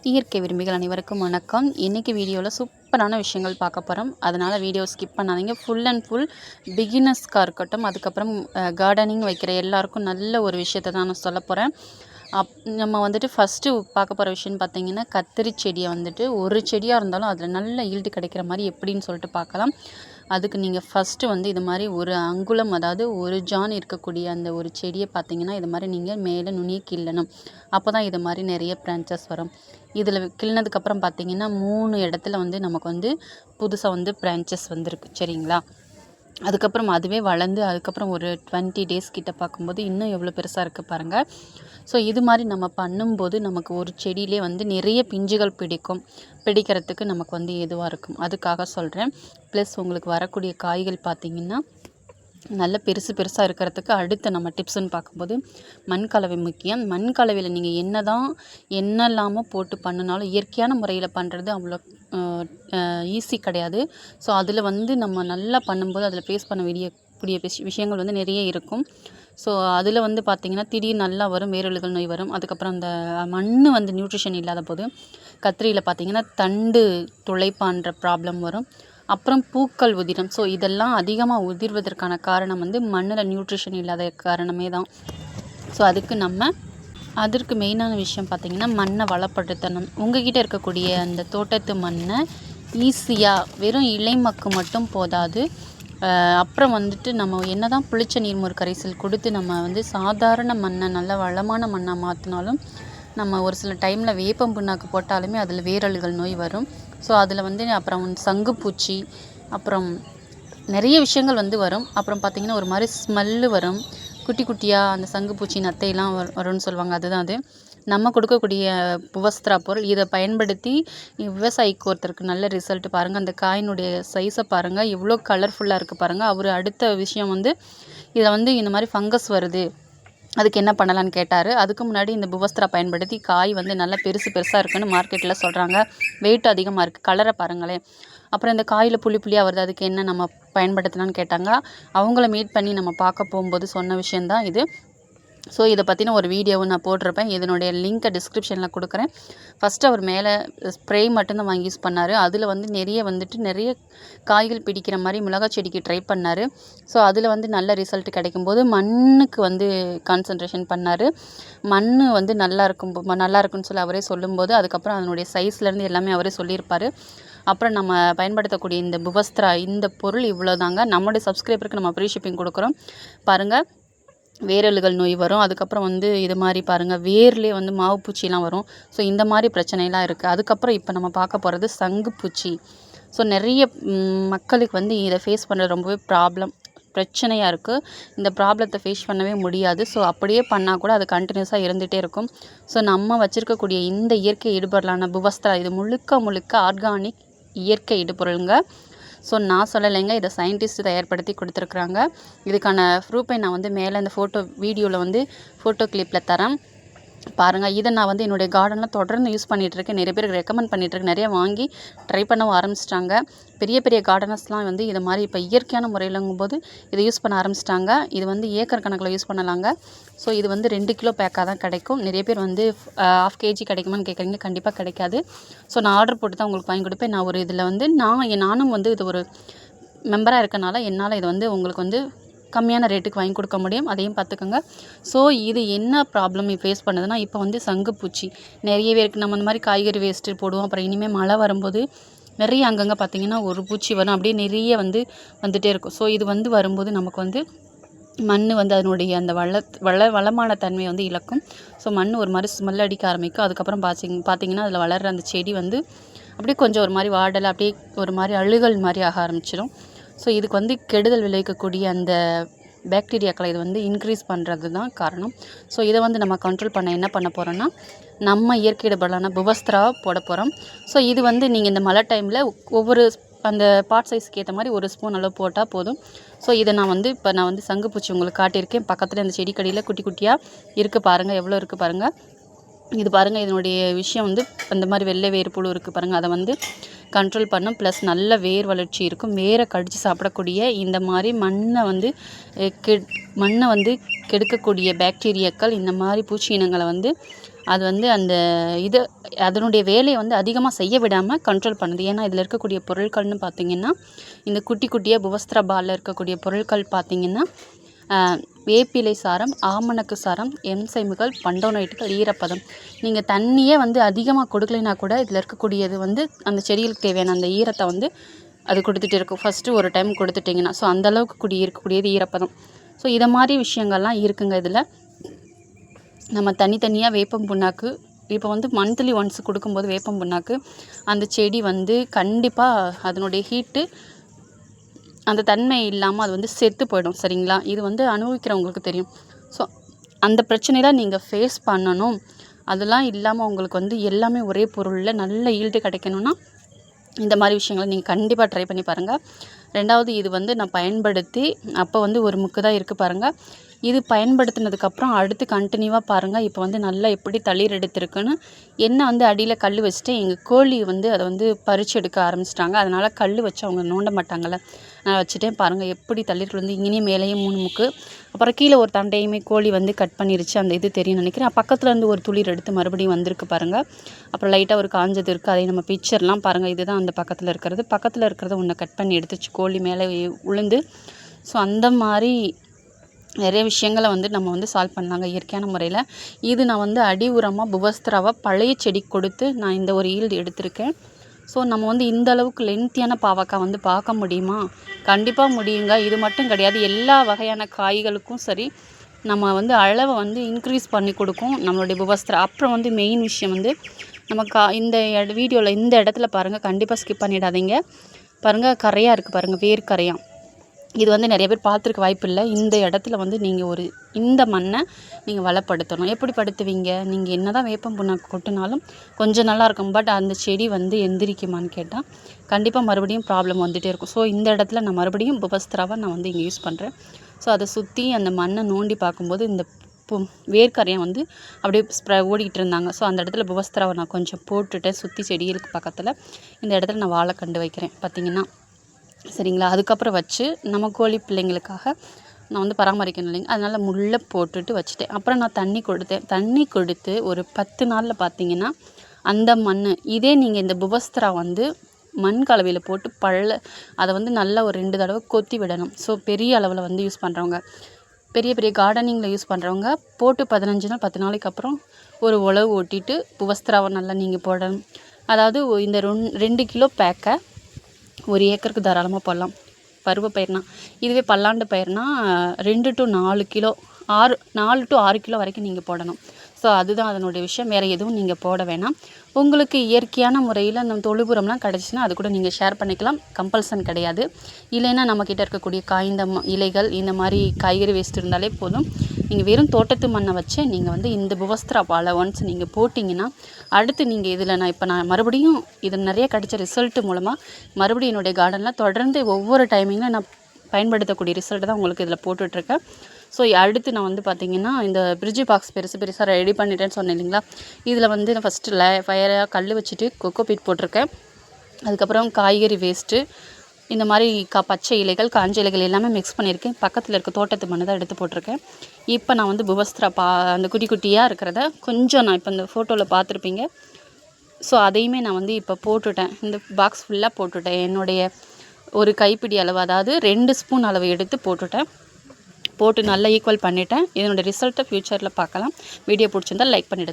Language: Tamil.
இயற்கை விரும்பிகள் அனைவருக்கும் வணக்கம். இன்றைக்கி வீடியோவில் சூப்பரான விஷயங்கள் பார்க்க போகிறோம். அதனால் வீடியோ ஸ்கிப் பண்ணாதீங்க. ஃபுல் அண்ட் ஃபுல் பிகினர்ஸ்க்காக இருக்கட்டும், அதுக்கப்புறம் கார்டனிங் வைக்கிற எல்லாருக்கும் நல்ல ஒரு விஷயத்தை தான் நான் சொல்ல போகிறேன். நம்ம வந்துட்டு ஃபஸ்ட்டு பார்க்க போகிற விஷயம்னு பார்த்தீங்கன்னா, கத்திரி செடியை வந்துட்டு ஒரு செடியாக இருந்தாலும் அதில் நல்ல ஈல்டு கிடைக்கிற மாதிரி எப்படின்னு சொல்லிட்டு பார்க்கலாம். அதுக்கு நீங்கள் ஃபஸ்ட்டு வந்து இது மாதிரி ஒரு அங்குலம், அதாவது ஒரு ஜான் இருக்கக்கூடிய அந்த ஒரு செடியை பார்த்தீங்கன்னா இது மாதிரி நீங்கள் மேலே நுனியை கிள்ளணும். அப்போ தான் இது மாதிரி நிறைய பிரான்ச்சஸ் வரும். இதில் கிள்னதுக்கப்புறம் பார்த்தீங்கன்னா 3 இடத்துல வந்து நமக்கு வந்து புதுசாக வந்து பிரான்ச்சஸ் வந்துருக்கு, சரிங்களா? அதுக்கப்புறம் அதுவே வளர்ந்து அதுக்கப்புறம் ஒரு 20 டேஸ் கிட்ட பார்க்கும்போது இன்னும் எவ்வளோ பெருசாக இருக்குது பாருங்கள். ஸோ இது மாதிரி நம்ம பண்ணும்போது நமக்கு ஒரு செடியிலே வந்து நிறைய பிஞ்சுகள் பிடிக்கிறதுக்கு நமக்கு வந்து ஏதுவாக இருக்கும். அதுக்காக சொல்கிறேன். ப்ளஸ் உங்களுக்கு வரக்கூடிய காய்கள் பார்த்திங்கன்னா நல்ல பெருசாக இருக்கிறதுக்கு அடுத்த நம்ம டிப்ஸ்ன்னு பார்க்கும்போது மண் கலவை முக்கியம். மண் கலவையில் நீங்கள் என்னெல்லாமோ போட்டு பண்ணினாலும் இயற்கையான முறையில் பண்ணுறது அவ்வளோ ஈஸி கிடையாது. ஸோ அதில் வந்து நம்ம நல்லா பண்ணும்போது அதில் ஃபேஸ் பண்ண வேண்டியக்கூடிய விஷயங்கள் வந்து நிறைய இருக்கும். ஸோ அதில் வந்து பார்த்திங்கன்னா திடீர் நல்லா வரும், வேரழுகல் நோய் வரும். அதுக்கப்புறம் அந்த மண் வந்து நியூட்ரிஷன் இல்லாத போது கத்திரியில் பார்த்திங்கன்னா தண்டு துளைப்பான்ற ப்ராப்ளம் வரும். அப்புறம் பூக்கள் உதிரும். ஸோ இதெல்லாம் அதிகமாக உதிர்வதற்கான காரணம் வந்து மண்ணில் நியூட்ரிஷன் இல்லாத காரணமே தான். ஸோ அதற்கு மெயினான விஷயம் பார்த்திங்கன்னா மண்ணை வளப்படுத்தணும். உங்கள்கிட்ட இருக்கக்கூடிய அந்த தோட்டத்து மண்ணை ஈஸியாக வெறும் இலை மக்கு மட்டும் போதாது. அப்புறம் வந்துட்டு நம்ம என்ன தான் புளிச்ச நீர்மோர் கரைசல் கொடுத்து நம்ம வந்து சாதாரண மண்ணை நல்ல வளமான மண்ணாக மாற்றினாலும் நம்ம ஒரு சில டைமில் வேப்பம் புண்ணாக்கு போட்டாலுமே அதில் வேரழுகல் நோய் வரும். ஸோ அதில் வந்து அப்புறம் சங்குப்பூச்சி, அப்புறம் நிறைய விஷயங்கள் வந்து வரும். அப்புறம் பார்த்திங்கன்னா ஒரு மாதிரி ஸ்மெல்லு வரும். குட்டி குட்டியாக அந்த சங்குப்பூச்சி நத்தையெல்லாம் வரும்னு சொல்லுவாங்க. அதுதான் அது. நம்ம கொடுக்கக்கூடிய புவஸ்திரா பொருள் இதை பயன்படுத்தி விவசாயிக்கு ஒருத்தருக்கு நல்ல ரிசல்ட் பாருங்கள். அந்த காயினுடைய சைஸை பாருங்கள், எவ்வளோ கலர்ஃபுல்லாக இருக்குது பாருங்கள். அவர் அடுத்த விஷயம் வந்து இதை வந்து இந்த மாதிரி ஃபங்கஸ் வருது, அதுக்கு என்ன பண்ணலான்னு கேட்டார். அதுக்கு முன்னாடி இந்த புவஸ்திரா பயன்படுத்தி காய் வந்து நல்லா பெருசாக இருக்குன்னு மார்க்கெட்டில் சொல்கிறாங்க. வெயிட் அதிகமாக இருக்குது, கலரை பாருங்களேன். அப்புறம் இந்த காயில் புள்ளியாக வருது, அதுக்கு என்ன நம்ம பயன்படுத்தலான்னு கேட்டாங்க. அவங்கள மீட் பண்ணி நம்ம பார்க்க போகும்போது சொன்ன விஷயந்தான் இது. ஸோ இதை பற்றின ஒரு வீடியோவும் நான் போட்டிருப்பேன். இதனுடைய லிங்க்கை டிஸ்கிரிப்ஷனில் கொடுக்குறேன். ஃபஸ்ட்டு அவர் மேலே ஸ்ப்ரே மட்டும்தான் வாங்கி யூஸ் பண்ணார். அதில் வந்து நிறைய காய்கள் பிடிக்கிற மாதிரி மிளகாய் செடிக்கு ட்ரை பண்ணார். ஸோ அதில் வந்து நல்ல ரிசல்ட் கிடைக்கும்போது மண்ணுக்கு வந்து கான்சன்ட்ரேஷன் பண்ணார். மண் வந்து நல்லா இருக்குன்னு சொல்லி அவரே சொல்லும்போது அதுக்கப்புறம் அதனுடைய சைஸ்லேருந்து எல்லாமே அவரே சொல்லியிருப்பார். அப்புறம் நம்ம பயன்படுத்தக்கூடிய இந்த புவஸ்திரா இந்த பொருள் இவ்வளோதாங்க. நம்மளுடைய சப்ஸ்கிரைபருக்கு நம்ம ஃப்ரீ ஷிப்பிங் கொடுக்குறோம். பாருங்கள், வேரழுகல் நோய் வரும். அதுக்கப்புறம் வந்து இது மாதிரி பாருங்கள், வேர்லேயே வந்து மாவு பூச்சிலாம் வரும். ஸோ இந்த மாதிரி பிரச்சனைலாம் இருக்குது. அதுக்கப்புறம் இப்போ நம்ம பார்க்க போகிறது சங்குப்பூச்சி. ஸோ நிறைய மக்களுக்கு வந்து இதை ஃபேஸ் பண்ணுறது ரொம்பவே பிரச்சனையாக இருக்குது. இந்த ப்ராப்ளத்தை ஃபேஸ் பண்ணவே முடியாது. ஸோ அப்படியே பண்ணால் கூட அது கண்டினியூஸாக இருந்துகிட்டே இருக்கும். ஸோ நம்ம வச்சுருக்கக்கூடிய இந்த இயற்கை இடுபொருளான புவஸ்திரா இது முழுக்க ஆர்கானிக் இயற்கை இடுபொருளுங்க. ஸோ நான் சொல்லலைங்க, இதை சயின்டிஸ்ட் தயார்படுத்தி கொடுத்துருக்குறாங்க. இதுக்கான ப்ரூஃபை நான் வந்து மேலே இந்த வீடியோவில் வந்து ஃபோட்டோ கிளிப்பில் தரேன் பாருங்கள். இதை நான் வந்து என்னுடைய கார்டனில் தொடர்ந்து யூஸ் பண்ணிகிட்ருக்கேன். நிறைய பேருக்கு ரெக்கமெண்ட் பண்ணிகிட்ருக்கேன். நிறைய வாங்கி ட்ரை பண்ணவும் ஆரம்பிச்சிட்டாங்க. பெரிய கார்டனர்ஸ்லாம் வந்து இதை மாதிரி இப்போ இயற்கையான முறையிலங்கும்போது இதை யூஸ் பண்ண ஆரம்பிச்சிட்டாங்க. இது வந்து ஏக்கர் கணக்கில் யூஸ் பண்ணலாங்க. ஸோ இது வந்து 2 கிலோ பேக்காக தான் கிடைக்கும். நிறைய பேர் வந்து 1/2 kg கிடைக்குமான்னு கேட்குறீங்க. கண்டிப்பாக கிடைக்காது. ஸோ நான் ஆர்டர் போட்டு தான் உங்களுக்கு வாங்கி கொடுப்பேன். நான் ஒரு இதில் வந்து நானும் வந்து இது ஒரு மெம்பராக இருக்கனால என்னால் இதை வந்து உங்களுக்கு வந்து கம்மியான ரேட்டுக்கு வாங்கி கொடுக்க முடியும். அதையும் பார்த்துக்கோங்க. ஸோ இது என்ன ப்ராப்ளம் ஃபேஸ் பண்ணுதுன்னா, இப்போ வந்து சங்குப்பூச்சி நிறையவே இருக்குது. நம்ம இந்த மாதிரி காய்கறி வேஸ்ட்டு போடுவோம். அப்புறம் இனிமேல் மழை வரும்போது நிறைய அங்கங்கே பார்த்திங்கன்னா ஒரு பூச்சி வரும். அப்படியே நிறைய வந்துகிட்டே இருக்கும். ஸோ இது வந்து வரும்போது நமக்கு வந்து மண் வந்து அதனுடைய அந்த வளமான தன்மையை வந்து இழக்கும். ஸோ மண் ஒரு மாதிரி ஸ்மெல் அடிக்க ஆரம்பிக்கும். அதுக்கப்புறம் பார்த்திங்கன்னா அதில் வளர்கிற அந்த செடி வந்து அப்படியே கொஞ்சம் ஒரு மாதிரி வாடலை, அப்படியே ஒரு மாதிரி அழுகல் மாதிரி ஆக ஆரம்பிச்சிடும். ஸோ இதுக்கு வந்து கெடுதல் விளைவிக்கக்கூடிய அந்த பாக்டீரியாக்களை இது வந்து இன்க்ரீஸ் பண்ணுறது தான் காரணம். ஸோ இதை வந்து நம்ம கண்ட்ரோல் பண்ண என்ன பண்ண போகிறோன்னா, நம்ம இயற்கை இடுபொருளான புவஸ்திரா போட போகிறோம். ஸோ இது வந்து நீங்கள் இந்த மழை டைமில் ஒவ்வொரு அந்த பாட் சைஸ்க்கு ஏற்ற மாதிரி 1 ஸ்பூன் அளவு போட்டால் போதும். ஸோ இதை நான் வந்து சங்குப்பூச்சி உங்களுக்கு காட்டியிருக்கேன். பக்கத்தில் அந்த செடிக்கடியில் குட்டி குட்டியாக இருக்குது பாருங்கள், எவ்வளோ இருக்குது பாருங்கள். இது பாருங்கள், இதனுடைய விஷயம் வந்து அந்த மாதிரி வெள்ளை வேர் புழு இருக்குது பாருங்கள், அதை வந்து கண்ட்ரோல் பண்ணும். ப்ளஸ் நல்ல வேர் வளர்ச்சி இருக்கும். வேரை கடித்து சாப்பிடக்கூடிய இந்த மாதிரி மண்ணை வந்து கெடுக்கக்கூடிய பாக்டீரியாக்கள் இந்த மாதிரி பூச்சி இனங்களை வந்து அது வந்து அந்த இது அதனுடைய வேலையை வந்து அதிகமாக செய்ய விடாமல் கண்ட்ரோல் பண்ணுது. ஏன்னா இதில் இருக்கக்கூடிய பொருட்கள்னு பார்த்திங்கன்னா, இந்த குட்டி குட்டியாக புவஸ்திரா பாலில் இருக்கக்கூடிய பொருட்கள் பார்த்திங்கன்னா, வேப்பிலை சாரம், ஆமணக்கு சாரம், என்சைமுகள், பண்டோனைட்டுகள், ஈரப்பதம். நீங்கள் தண்ணியே வந்து அதிகமாக கொடுக்கலைன்னா கூட இதில் இருக்கக்கூடியது வந்து அந்த செடிகளுக்கு தேவையான அந்த ஈரத்தை வந்து அது கொடுத்துட்டு இருக்கும். ஃபஸ்ட்டு ஒரு டைம் கொடுத்துட்டிங்கன்னா ஸோ அந்தளவுக்கு இருக்கக்கூடியது ஈரப்பதம். ஸோ இதை மாதிரி விஷயங்கள்லாம் இருக்குங்க இதில். நம்ம தனித்தனியாக வேப்பம் புண்ணாக்கு இப்போ வந்து மந்த்லி ஒன்ஸ் கொடுக்கும்போது வேப்பம் புண்ணாக்கு அந்த செடி வந்து கண்டிப்பாக அதனுடைய ஹீட்டு அந்த தன்மை இல்லாமல் அது வந்து செத்து போயிடும். சரிங்களா? இது வந்து அனுபவிக்கிறவங்களுக்கு தெரியும். ஸோ அந்த பிரச்சனைலாம் நீங்கள் ஃபேஸ் பண்ணணும். அதெல்லாம் இல்லாமல் உங்களுக்கு வந்து எல்லாமே ஒரே பொருளில் நல்ல ஈல்டு கிடைக்கணும்னா இந்த மாதிரி விஷயங்களை நீங்கள் கண்டிப்பாக ட்ரை பண்ணி பாருங்கள். 2வது இது வந்து நான் பயன்படுத்தி அப்போ வந்து ஒரு முக்கு தான் இருக்குது பாருங்கள். இது பயன்படுத்தினதுக்கப்புறம் அடுத்து கண்டினியூவாக பாருங்கள். இப்போ வந்து நல்லா எப்படி தளிர் எடுத்திருக்குன்னு. என்ன வந்து அடியில் கல் வச்சுட்டு எங்கள் கோழி வந்து அதை வந்து பறித்து எடுக்க ஆரம்பிச்சிட்டாங்க. அதனால் கல் வச்சு அவங்க நோண்ட மாட்டாங்கள்ல, நான் வச்சுட்டேன். பாருங்கள் எப்படி தளிர்கள் வந்து இங்கேயும் மேலேயும் 3 முக்கு. அப்புறம் கீழே ஒரு தண்டையுமே கோழி வந்து கட் பண்ணிருச்சு. அந்த இது தெரியும் நினைக்கிறேன். பக்கத்தில் இருந்து ஒரு துளிர் எடுத்து மறுபடியும் வந்திருக்கு பாருங்கள். அப்புறம் லைட்டாக ஒரு காஞ்சது இருக்குது. அதை நம்ம பிக்சர்லாம் பாருங்கள். இதுதான் அந்த பக்கத்தில் இருக்கிறது. பக்கத்தில் இருக்கிறத ஒன்று கட் பண்ணி எடுத்துச்சு கோழி மேலே உளுந்து. ஸோ அந்த மாதிரி நிறைய விஷயங்களை வந்து நம்ம வந்து சால்வ் பண்ணலாங்க இயற்கையான முறையில். இது நான் வந்து அடி உரமாக புவஸ்திராவை பழைய செடி கொடுத்து நான் இந்த ஒரு ஈல்டு எடுத்திருக்கேன். ஸோ நம்ம வந்து இந்த அளவுக்கு லென்த்தியான பாவக்காய் வந்து பார்க்க முடியுமா? கண்டிப்பாக முடியுங்க. இது மட்டும் கிடையாது, எல்லா வகையான காய்களுக்கும் சரி நம்ம வந்து அளவை வந்து இன்க்ரீஸ் பண்ணி கொடுக்கும் நம்மளுடைய புவஸ்திரா. அப்புறம் வந்து மெயின் விஷயம் வந்து நம்ம இந்த வீடியோவில் இந்த இடத்துல பாருங்கள், கண்டிப்பாக ஸ்கிப் பண்ணிடாதீங்க. பாருங்கள் கரையாக இருக்குது பாருங்கள், வேர் கரையான். இது வந்து நிறைய பேர் பார்த்துருக்க வாய்ப்பு இல்லை. இந்த இடத்துல வந்து நீங்கள் இந்த மண்ணை நீங்கள் வளப்படுத்தணும். எப்படி படுத்துவீங்க? நீங்கள் என்ன தான் வேப்பம் புண்ணாக்கு கொட்டினாலும் கொஞ்சம் நல்லாயிருக்கும். பட் அந்த செடி வந்து எந்திரிக்குமான்னு கேட்டால் கண்டிப்பாக மறுபடியும் ப்ராப்ளம் வந்துகிட்டே இருக்கும். ஸோ இந்த இடத்துல நான் மறுபடியும் புவஸ்திராவை நான் வந்து இங்கே யூஸ் பண்ணுறேன். ஸோ அதை சுற்றி அந்த மண்ணை நோண்டி பார்க்கும்போது இந்த வேர்க்கரையை வந்து அப்படியே ஓடிக்கிட்டு இருந்தாங்க. ஸோ அந்த இடத்துல புவஸ்திராவை நான் கொஞ்சம் போட்டுட்டேன். சுற்றி செடிகளுக்கு பக்கத்தில் இந்த இடத்துல நான் வாழைக்கண்டு வைக்கிறேன் பார்த்தீங்கன்னா. சரிங்களா? அதுக்கப்புறம் வச்சு நம்ம கோழி பிள்ளைங்களுக்காக நான் வந்து பராமரிக்கணும் இல்லைங்க, அதனால் முள்ளை போட்டுட்டு வச்சுட்டேன். அப்புறம் நான் தண்ணி கொடுத்தேன். தண்ணி கொடுத்து ஒரு 10 நாளில் பார்த்தீங்கன்னா அந்த மண் இதே நீங்கள் இந்த புவஸ்திரா வந்து மண் கலவையில் போட்டு அதை வந்து நல்லா ஒரு 2 தடவை கொத்தி விடணும். ஸோ பெரிய அளவில் வந்து யூஸ் பண்ணுறவங்க, பெரிய பெரிய கார்டனிங்கில் யூஸ் பண்ணுறவங்க போட்டு 15 நாள் 10 நாளைக்கு அப்புறம் ஒரு உழவு ஓட்டிட்டு புவஸ்திராவை நல்லா நீங்கள் போடணும். அதாவது இந்த 2 கிலோ பேக்கை 1 ஏக்கருக்கு தாராளமாக போடலாம். பருவ பயிர்னா. இதுவே பல்லாண்டு பயிர்னா 2 to 4 கிலோ 4 to 6 கிலோ வரைக்கும் நீங்கள் போடணும். ஸோ அதுதான் அதனுடைய விஷயம். வேறு எதுவும் நீங்கள் போட வேணாம். உங்களுக்கு இயற்கையான முறையில் அந்த தொழுபுரம்லாம் கிடச்சின்னா அது கூட நீங்கள் ஷேர் பண்ணிக்கலாம். கம்பல்சன் கிடையாது. இல்லைன்னா நம்மக்கிட்ட இருக்கக்கூடிய காய்ந்த இலைகள் இந்த மாதிரி காய்கறி வேஸ்ட் இருந்தாலே போதும். நீங்கள் வெறும் தோட்டத்து மண்ணை வச்சு நீங்கள் வந்து இந்த புவஸ்திரா பாலை ஒன்ஸ் நீங்கள் போட்டிங்கன்னா அடுத்து நீங்கள் இதில் நான் மறுபடியும் இது நிறைய கிடைச்ச ரிசல்ட்டு மூலமாக மறுபடியும் என்னுடைய கார்டனில் தொடர்ந்து ஒவ்வொரு டைமிங்கில் நான் பயன்படுத்தக்கூடிய ரிசல்ட்டு தான் உங்களுக்கு இதில் போட்டுட்ருக்கேன். ஸோ அடுத்து நான் வந்து பார்த்திங்கன்னா இந்த பிரிட்ஜு பாக்ஸ் பெருசாக ரெடி பண்ணிட்டேன்னு சொன்னேன் இல்லைங்களா? இதில் வந்து நான் ஃபஸ்ட்டு ஃபயராக கல் வச்சுட்டு கொக்கோ பீட் போட்டிருக்கேன். அதுக்கப்புறம் காய்கறி வேஸ்ட்டு இந்த மாதிரி பச்சை இலைகள் காஞ்ச இலைகள் எல்லாமே மிக்ஸ் பண்ணியிருக்கேன். பக்கத்தில் இருக்க தோட்டத்து மண்ணை தான் எடுத்து போட்டிருக்கேன். இப்போ நான் வந்து புவஸ்திரா அந்த குட்டி குட்டியாக இருக்கிறத கொஞ்சம் நான் இப்போ இந்த ஃபோட்டோவில் பார்த்துருப்பீங்க. ஸோ அதையுமே நான் வந்து இப்போ போட்டுட்டேன். இந்த பாக்ஸ் ஃபுல்லாக போட்டுட்டேன். என்னுடைய ஒரு கைப்பிடி அளவு, அதாவது 2 ஸ்பூன் அளவு எடுத்து போட்டு நல்லா ஈக்குவல் பண்ணிட்டேன். இதனுடைய ரிசல்ட்டை ஃப்யூச்சரில் பார்க்கலாம். வீடியோ பிடிச்சிருந்தால் லைக் பண்ணிவிடுங்க.